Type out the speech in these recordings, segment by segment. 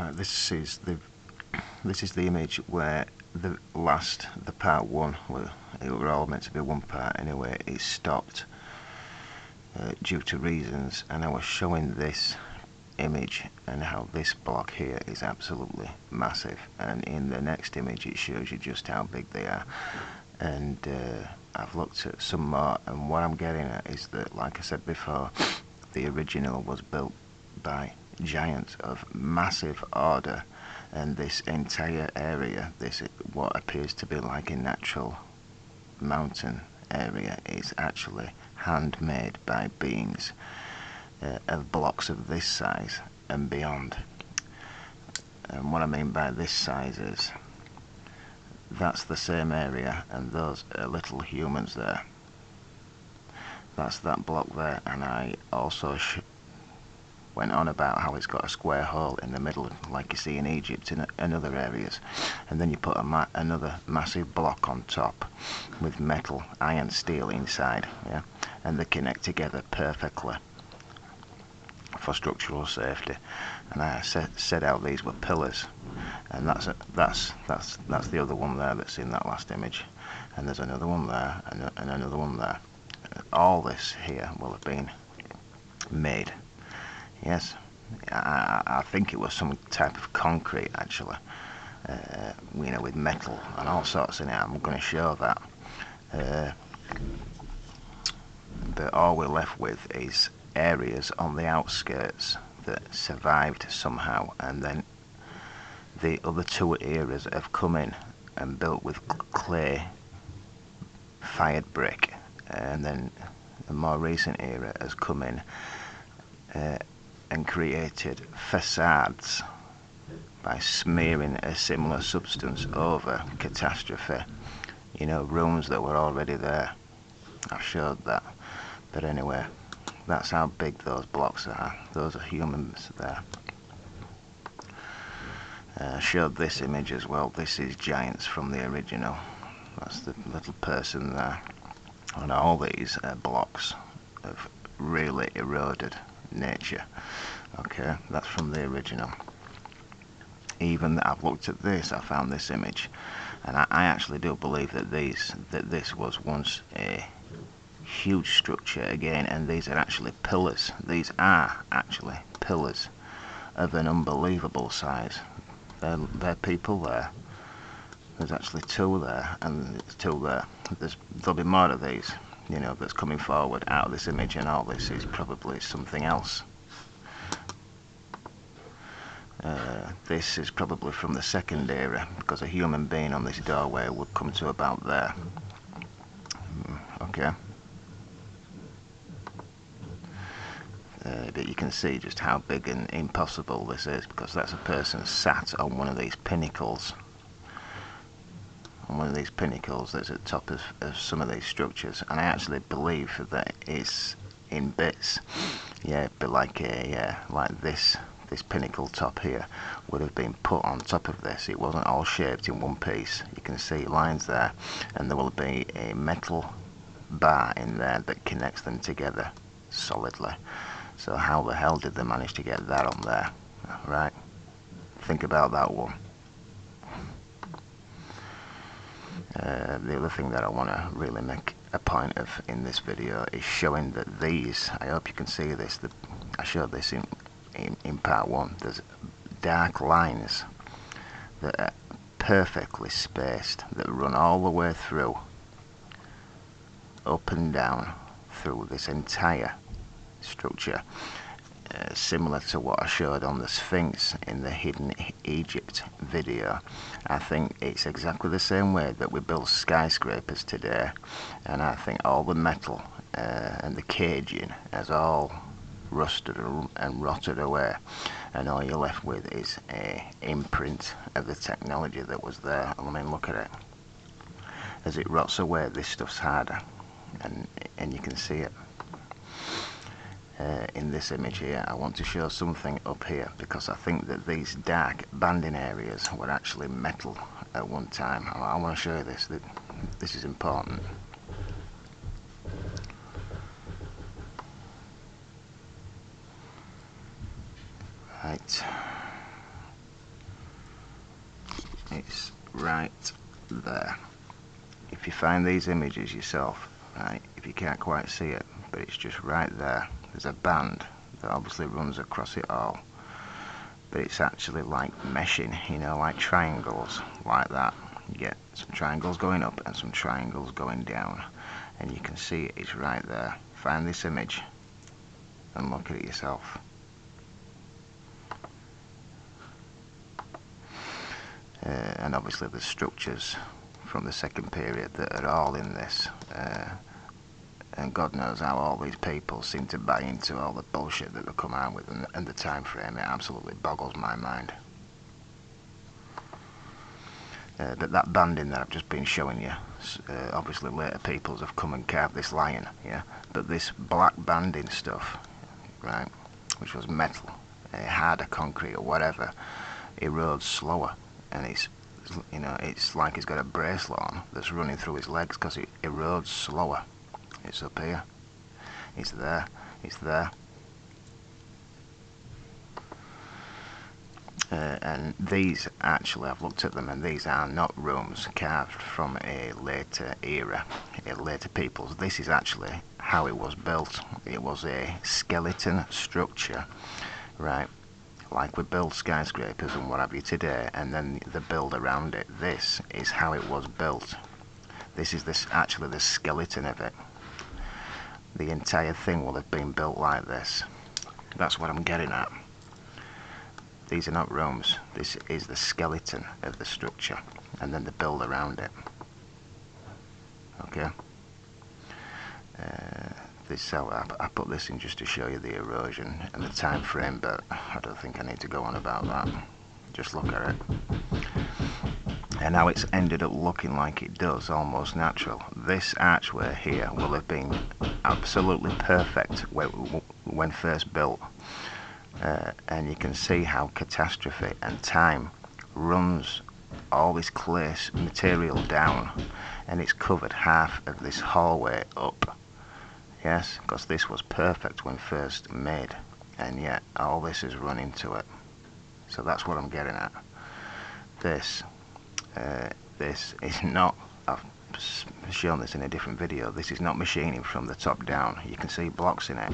Right, this is the image where the part one, well, it were all meant to be one part anyway, it stopped due to reasons, and I was showing this image and how this block here is absolutely massive, and in the next image it shows you just how big they are. And I've looked at some more, and what I'm getting at is that, like I said before, the original was built by giants of massive order, and this entire area, this what appears to be like a natural mountain area, is actually handmade by beings of blocks of this size and beyond. And what I mean by this size is that's the same area, and those are little humans there. That's that block there, and I also went on about how it's got a square hole in the middle, like you see in Egypt and other areas, and then you put another massive block on top with metal, iron, steel inside, yeah, and they connect together perfectly for structural safety. And I said how these were pillars, and that's the other one there that's in that last image, and there's another one there and another one there. All this here will have been made. Yes, I think it was some type of concrete actually, you know, with metal and all sorts in it. I'm going to show that. But all we're left with is areas on the outskirts that survived somehow, and then the other two eras have come in and built with clay fired brick, and then the more recent era has come in and created facades by smearing a similar substance over Catastrophe, you know, rooms that were already there. I've showed that, but anyway, that's how big those blocks are. Those are humans there. I showed this image as well. This is giants from the original. That's the little person there, and all these are blocks of really eroded nature. Okay, that's from the original. Even I've looked at this, I found this image, and I actually do believe that this was once a huge structure again, and these are actually pillars. These are actually pillars of an unbelievable size. There are people there. There's actually two there, and there's two there. There'll be more of these, you know, that's coming forward out of this image, and all this is probably something else. This is probably from the second era, because a human being on this doorway would come to about there. Okay. But you can see just how big and impossible this is, because that's a person sat on one of these pinnacles. On one of these pinnacles that's at the top of some of these structures, and I actually believe that it's in bits. Yeah, but like this pinnacle top here would have been put on top of this. It wasn't all shaped in one piece. You can see lines there, and there will be a metal bar in there that connects them together solidly. So how the hell did they manage to get that on there? Right? Think about that one. The other thing that I want to really make a point of in this video is showing that these, I hope you can see this, I showed this in part one, there's dark lines that are perfectly spaced, that run all the way through, up and down through this entire structure, similar to what I showed on the Sphinx in the Hidden Egypt video. I think it's exactly the same way that we build skyscrapers today, and I think all the metal and the caging has all rusted and rotted away, and all you're left with is a imprint of the technology that was there. I mean, look at it. As it rots away, this stuff's harder, and you can see it. In this image here, I want to show something up here, because I think that these dark banding areas were actually metal at one time. I want to show you this. This is important. Right. right there. If you find these images yourself, right, if you can't quite see it, but it's just right there. There's a band that obviously runs across it all, but it's actually like meshing, you know, like triangles, like that. You get some triangles going up and some triangles going down, and you can see it's right there. Find this image and look at it yourself. And obviously the structures from the second period that are all in this, and God knows how all these people seem to buy into all the bullshit that they come out with, and the time frame. It absolutely boggles my mind. But that banding that I've just been showing you, obviously later peoples have come and carved this lion, yeah, but this black banding stuff, right, which was metal, harder concrete or whatever, erodes slower, and it's, you know, it's like he's got a bracelet on that's running through his legs because it erodes slower. It's up here, it's there, it's there. And these, actually, I've looked at them, and these are not rooms carved from a later era, later peoples. This is actually how it was built. It was a skeleton structure, right, like we build skyscrapers and what have you today, and then the build around it. This is how it was built. This is actually the skeleton of it. The entire thing will have been built like this. That's what I'm getting at. These are not rooms. This is the skeleton of the structure, and then the build around it. Okay. So I put this in just to show you the erosion and the time frame, but I don't think I need to go on about that. Just look at it. And how it's ended up looking like it does, almost natural. This archway here will have been absolutely perfect when first built. And you can see how catastrophe and time runs all this clay material down, and it's covered half of this hallway up. Yes, because this was perfect when first made, and yet all this is run into it. So that's what I'm getting at. This is not, I've shown this in a different video, this is not machining from the top down. You can see blocks in it.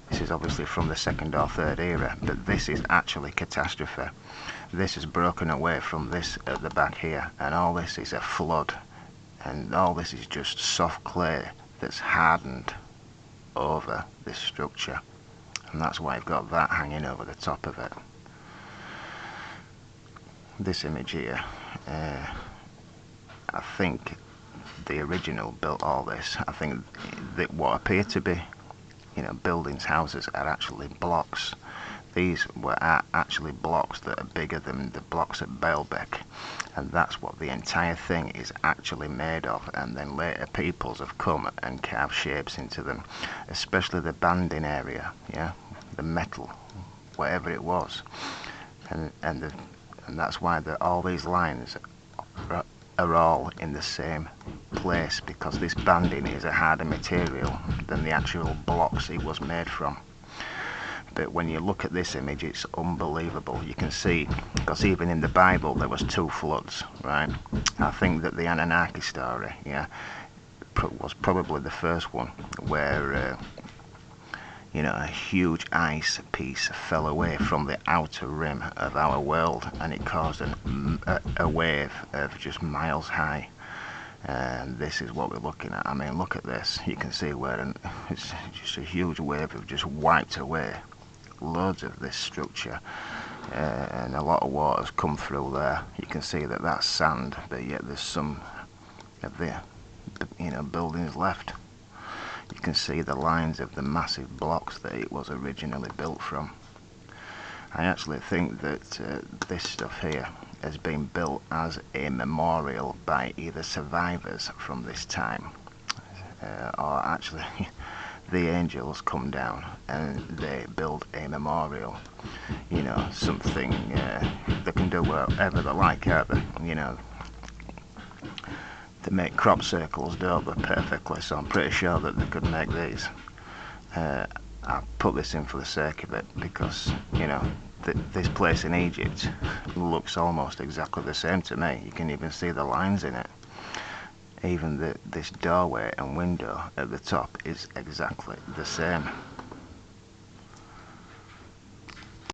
This is obviously from the second or third era, but this is actually catastrophe. This is broken away from this at the back here, and all this is a flood, and all this is just soft clay that's hardened over this structure, and that's why I've got that hanging over the top of it. This image here, I think the original built all this. I think that what appear to be, you know, buildings, houses, are actually blocks. These were actually blocks that are bigger than the blocks at Baalbek, and that's what the entire thing is actually made of. And then later peoples have come and carved shapes into them, especially the banding area, yeah, the metal, whatever it was, and that's why all these lines are all in the same place, because this banding is a harder material than the actual blocks it was made from. But when you look at this image, it's unbelievable. You can see, because even in the Bible there was 2 floods, right? I think that the Anunnaki story, yeah, was probably the first one, where you know, a huge ice piece fell away from the outer rim of our world, and it caused a wave of just miles high. And this is what we're looking at. I mean, look at this. You can see where it's just a huge wave of just wiped away loads of this structure, and a lot of water's come through there. You can see that that's sand, but yet there's some of the, you know, buildings left. You can see the lines of the massive blocks that it was originally built from. I actually think that this stuff here has been built as a memorial by either survivors from this time, or actually the angels come down and they build a memorial, you know, something they can do whatever they like, can't they? You know, they make crop circles, don't they, perfectly, so I'm pretty sure that they could make these. I put this in for the sake of it, because, you know, this place in Egypt looks almost exactly the same to me. You can even see the lines in it. Even this doorway and window at the top is exactly the same.